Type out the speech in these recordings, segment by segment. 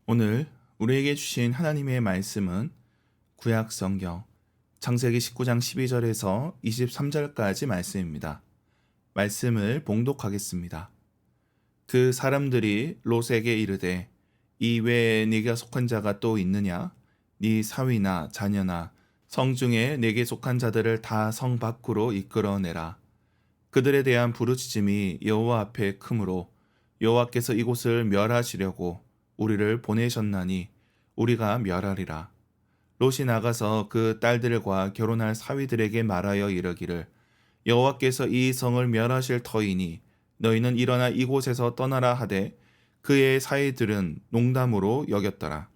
오늘 우리에게 주신 하나님의 말씀은 구약 성경 창세기 19장 12절에서 23절까지 말씀입니다. 말씀을 봉독하겠습니다. 그 사람들이 롯에게 이르되 이 외에 네가 속한 자가 또 있느냐? 네 사위나 자녀나 성 중에 네게 속한 자들을 다 성 밖으로 이끌어내라. 그들에 대한 부르짖음이 여호와 앞에 크므로 여호와께서 이곳을 멸하시려고 우리를 보내셨나니 우리가 멸하리라. 롯이 나가서 그 딸들과 결혼할 사위들에게 말하여 이르기를 여호와께서 이 성을 멸하실 터이니 너희는 일어나 이곳에서 떠나라 하되 그의 사위들은 농담으로 여겼더라.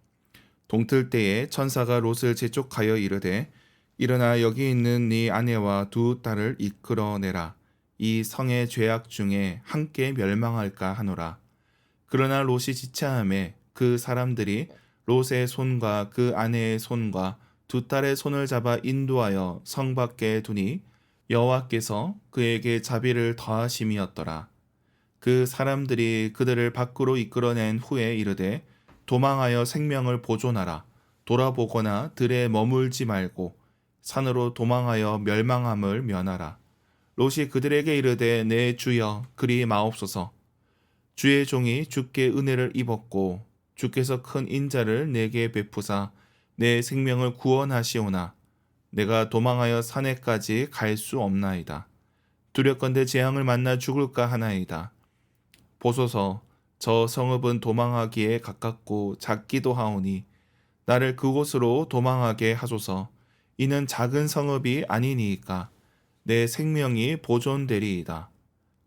동틀 때에 천사가 롯을 재촉하여 이르되 일어나 여기 있는 네 아내와 두 딸을 이끌어내라. 이 성의 죄악 중에 함께 멸망할까 하노라. 그러나 롯이 지체함에 그 사람들이 롯의 손과 그 아내의 손과 두 딸의 손을 잡아 인도하여 성 밖에 두니 여호와께서 그에게 자비를 더하심이었더라. 그 사람들이 그들을 밖으로 이끌어낸 후에 이르되 도망하여 생명을 보존하라. 돌아보거나 들에 머물지 말고 산으로 도망하여 멸망함을 면하라. 롯이 그들에게 이르되 내 주여 그리 마옵소서. 주의 종이 주께 은혜를 입었고 주께서 큰 인자를 내게 베푸사 내 생명을 구원하시오나 내가 도망하여 산에까지 갈 수 없나이다. 두렵건대 재앙을 만나 죽을까 하나이다. 보소서 저 성읍은 도망하기에 가깝고 작기도 하오니 나를 그곳으로 도망하게 하소서. 이는 작은 성읍이 아니니이까 내 생명이 보존되리이다.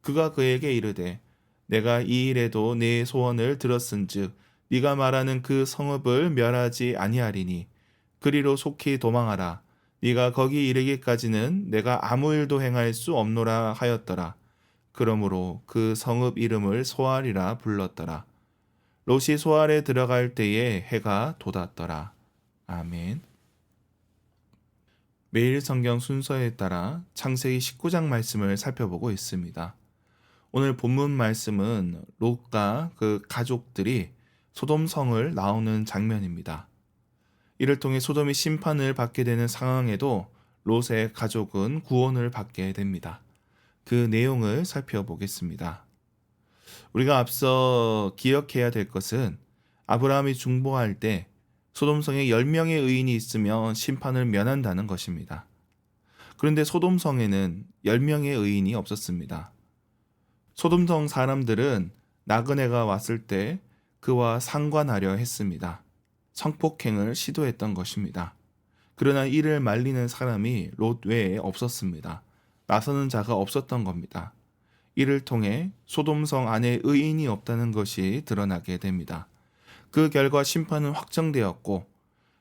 그가 그에게 이르되 내가 이 일에도 네 소원을 들었은즉 네가 말하는 그 성읍을 멸하지 아니하리니 그리로 속히 도망하라. 네가 거기 이르기까지는 내가 아무 일도 행할 수 없노라 하였더라. 그러므로 그 성읍 이름을 소알이라 불렀더라. 롯이 소알에 들어갈 때에 해가 돋았더라. 아멘. 매일 성경 순서에 따라 창세기 19장 말씀을 살펴보고 있습니다. 오늘 본문 말씀은 롯과 그 가족들이 소돔성을 나오는 장면입니다. 이를 통해 소돔이 심판을 받게 되는 상황에도 롯의 가족은 구원을 받게 됩니다. 그 내용을 살펴보겠습니다. 우리가 앞서 기억해야 될 것은 아브라함이 중보할 때 소돔성에 10명의 의인이 있으면 심판을 면한다는 것입니다. 그런데 소돔성에는 10명의 의인이 없었습니다. 소돔성 사람들은 나그네가 왔을 때 그와 상관하려 했습니다. 성폭행을 시도했던 것입니다. 그러나 이를 말리는 사람이 롯 외에 없었습니다. 나서는 자가 없었던 겁니다. 이를 통해 소돔성 안에 의인이 없다는 것이 드러나게 됩니다. 그 결과 심판은 확정되었고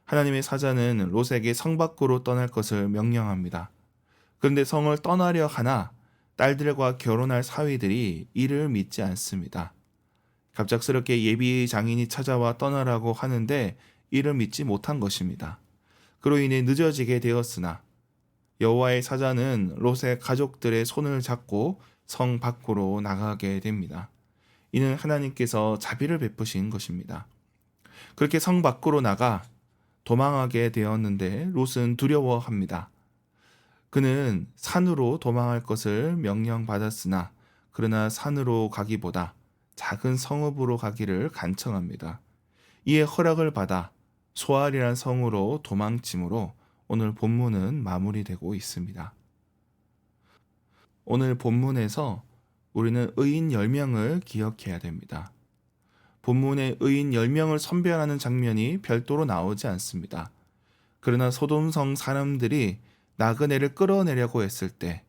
하나님의 사자는 롯에게 성 밖으로 떠날 것을 명령합니다. 그런데 성을 떠나려 하나 딸들과 결혼할 사위들이 이를 믿지 않습니다. 갑작스럽게 예비 장인이 찾아와 떠나라고 하는데 이를 믿지 못한 것입니다. 그로 인해 늦어지게 되었으나 여호와의 사자는 롯의 가족들의 손을 잡고 성 밖으로 나가게 됩니다. 이는 하나님께서 자비를 베푸신 것입니다. 그렇게 성 밖으로 나가 도망하게 되었는데 롯은 두려워합니다. 그는 산으로 도망할 것을 명령받았으나 그러나 산으로 가기보다 작은 성읍으로 가기를 간청합니다. 이에 허락을 받아 소알이란 성으로 도망치므로 오늘 본문은 마무리되고 있습니다. 오늘 본문에서 우리는 의인 10명을 기억해야 됩니다. 본문에 의인 10명을 선별하는 장면이 별도로 나오지 않습니다. 그러나 소돔성 사람들이 나그네를 끌어내려고 했을 때,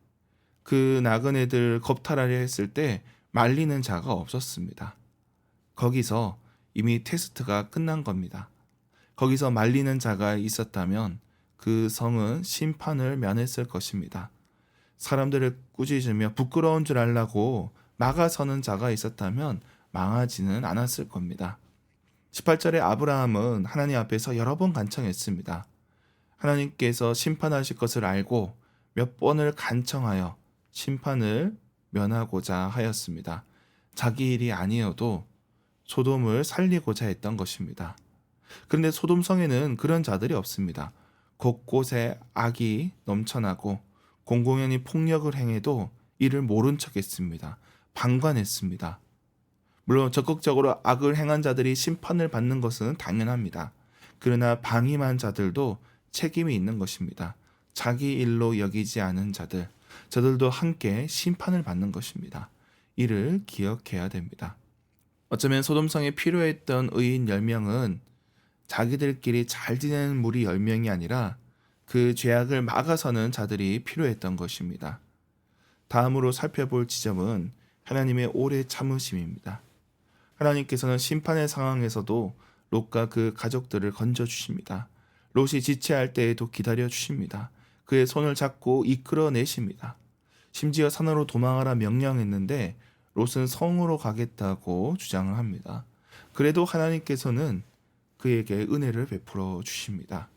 그 나그네들 겁탈하려 했을 때 말리는 자가 없었습니다. 거기서 이미 테스트가 끝난 겁니다. 거기서 말리는 자가 있었다면 그 성은 심판을 면했을 것입니다. 사람들을 꾸짖으며 부끄러운 줄 알라고 막아서는 자가 있었다면 망하지는 않았을 겁니다. 18절에 아브라함은 하나님 앞에서 여러 번 간청했습니다. 하나님께서 심판하실 것을 알고 몇 번을 간청하여 심판을 면하고자 하였습니다. 자기 일이 아니어도 소돔을 살리고자 했던 것입니다. 그런데 소돔성에는 그런 자들이 없습니다. 곳곳에 악이 넘쳐나고 공공연히 폭력을 행해도 이를 모른 척했습니다. 방관했습니다. 물론 적극적으로 악을 행한 자들이 심판을 받는 것은 당연합니다. 그러나 방임한 자들도 책임이 있는 것입니다. 자기 일로 여기지 않은 자들, 저들도 함께 심판을 받는 것입니다. 이를 기억해야 됩니다. 어쩌면 소돔성에 필요했던 의인 10명은 자기들끼리 잘 지내는 무리 10명이 아니라 그 죄악을 막아서는 자들이 필요했던 것입니다. 다음으로 살펴볼 지점은 하나님의 오래 참으심입니다. 하나님께서는 심판의 상황에서도 롯과 그 가족들을 건져주십니다. 롯이 지체할 때에도 기다려주십니다. 그의 손을 잡고 이끌어내십니다. 심지어 산으로 도망하라 명령했는데 롯은 성으로 가겠다고 주장을 합니다. 그래도 하나님께서는 그에게 은혜를 베풀어 주십니다.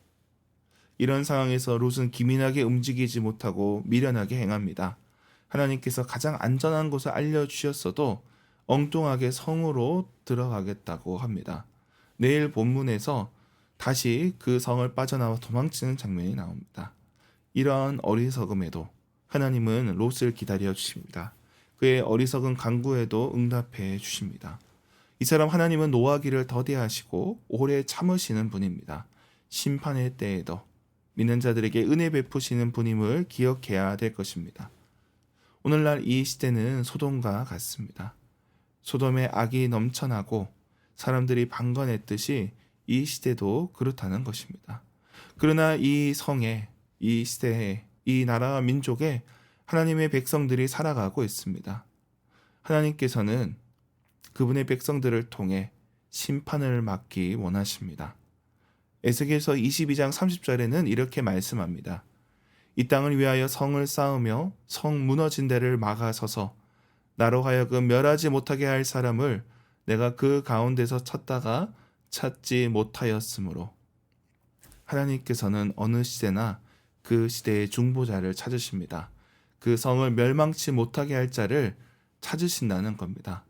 이런 상황에서 롯은 기민하게 움직이지 못하고 미련하게 행합니다. 하나님께서 가장 안전한 곳을 알려주셨어도 엉뚱하게 성으로 들어가겠다고 합니다. 내일 본문에서 다시 그 성을 빠져나와 도망치는 장면이 나옵니다. 이러한 어리석음에도 하나님은 롯을 기다려 주십니다. 그의 어리석은 간구에도 응답해 주십니다. 이 사람 하나님은 노하기를 더디하시고 오래 참으시는 분입니다. 심판의 때에도 믿는 자들에게 은혜 베푸시는 분임을 기억해야 될 것입니다. 오늘날 이 시대는 소돔과 같습니다. 소돔의 악이 넘쳐나고 사람들이 방관했듯이 이 시대도 그렇다는 것입니다. 그러나 이 성에, 이 시대에, 이 나라와 민족에 하나님의 백성들이 살아가고 있습니다. 하나님께서는 그분의 백성들을 통해 심판을 맡기 원하십니다. 에스겔서 22장 30절에는 이렇게 말씀합니다. 이 땅을 위하여 성을 쌓으며 성 무너진 데를 막아서서 나로 하여금 멸하지 못하게 할 사람을 내가 그 가운데서 찾다가 찾지 못하였으므로 하나님께서는 어느 시대나 그 시대의 중보자를 찾으십니다. 그 성을 멸망치 못하게 할 자를 찾으신다는 겁니다.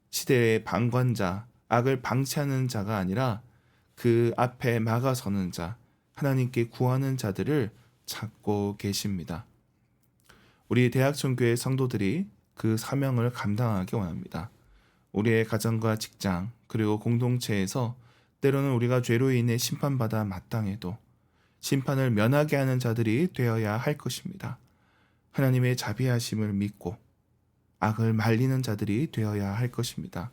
시대의 방관자, 악을 방치하는 자가 아니라 그 앞에 막아서는 자, 하나님께 구하는 자들을 찾고 계십니다. 우리 대학천교회 성도들이 그 사명을 감당하기 원합니다. 우리의 가정과 직장 그리고 공동체에서 때로는 우리가 죄로 인해 심판받아 마땅해도 심판을 면하게 하는 자들이 되어야 할 것입니다. 하나님의 자비하심을 믿고 악을 말리는 자들이 되어야 할 것입니다.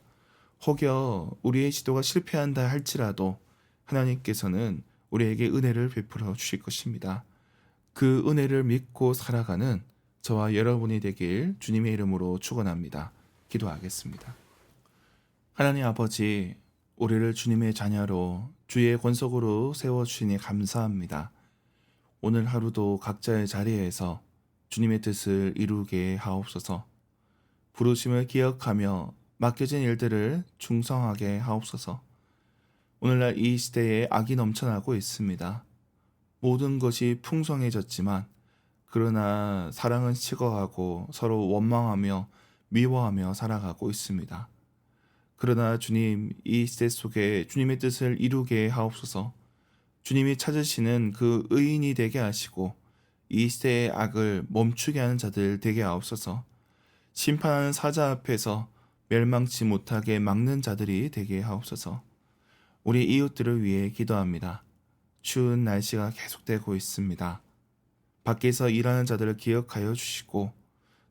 혹여 우리의 시도가 실패한다 할지라도 하나님께서는 우리에게 은혜를 베풀어 주실 것입니다. 그 은혜를 믿고 살아가는 저와 여러분이 되길 주님의 이름으로 축원합니다. 기도하겠습니다. 하나님 아버지, 우리를 주님의 자녀로 주의 권속으로 세워주시니 감사합니다. 오늘 하루도 각자의 자리에서 주님의 뜻을 이루게 하옵소서. 부르심을 기억하며 맡겨진 일들을 충성하게 하옵소서. 오늘날 이 시대에 악이 넘쳐나고 있습니다. 모든 것이 풍성해졌지만 그러나 사랑은 식어가고 서로 원망하며 미워하며 살아가고 있습니다. 그러나 주님, 이 시대 속에 주님의 뜻을 이루게 하옵소서. 주님이 찾으시는 그 의인이 되게 하시고 이 시대의 악을 멈추게 하는 자들 되게 하옵소서. 심판하는 사자 앞에서 멸망치 못하게 막는 자들이 되게 하옵소서. 우리 이웃들을 위해 기도합니다. 추운 날씨가 계속되고 있습니다. 밖에서 일하는 자들을 기억하여 주시고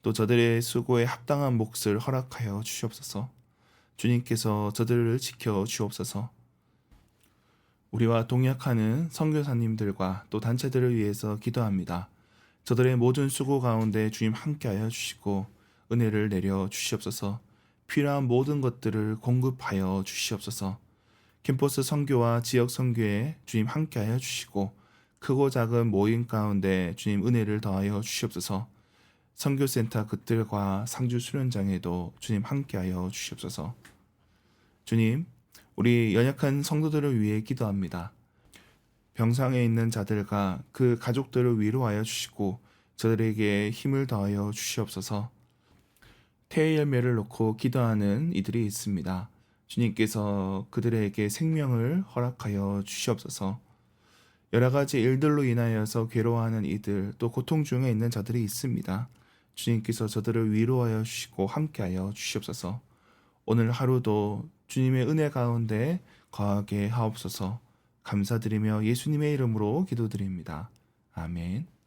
또 저들의 수고에 합당한 몫을 허락하여 주시옵소서. 주님께서 저들을 지켜 주옵소서. 우리와 동역하는 선교사님들과 또 단체들을 위해서 기도합니다. 저들의 모든 수고 가운데 주님 함께하여 주시고 은혜를 내려 주시옵소서. 필요한 모든 것들을 공급하여 주시옵소서. 캠퍼스 선교와 지역 선교에 주님 함께하여 주시고 크고 작은 모임 가운데 주님 은혜를 더하여 주시옵소서. 선교센터 그들과 상주 수련장에도 주님 함께하여 주시옵소서. 주님, 우리 연약한 성도들을 위해 기도합니다. 병상에 있는 자들과 그 가족들을 위로하여 주시고 저들에게 힘을 더하여 주시옵소서. 태의 열매를 놓고 기도하는 이들이 있습니다. 주님께서 그들에게 생명을 허락하여 주시옵소서. 여러 가지 일들로 인하여서 괴로워하는 이들, 또 고통 중에 있는 자들이 있습니다. 주님께서 저들을 위로하여 주시고 함께하여 주시옵소서. 오늘 하루도 주님의 은혜 가운데 거하게 하옵소서. 감사드리며 예수님의 이름으로 기도드립니다. 아멘.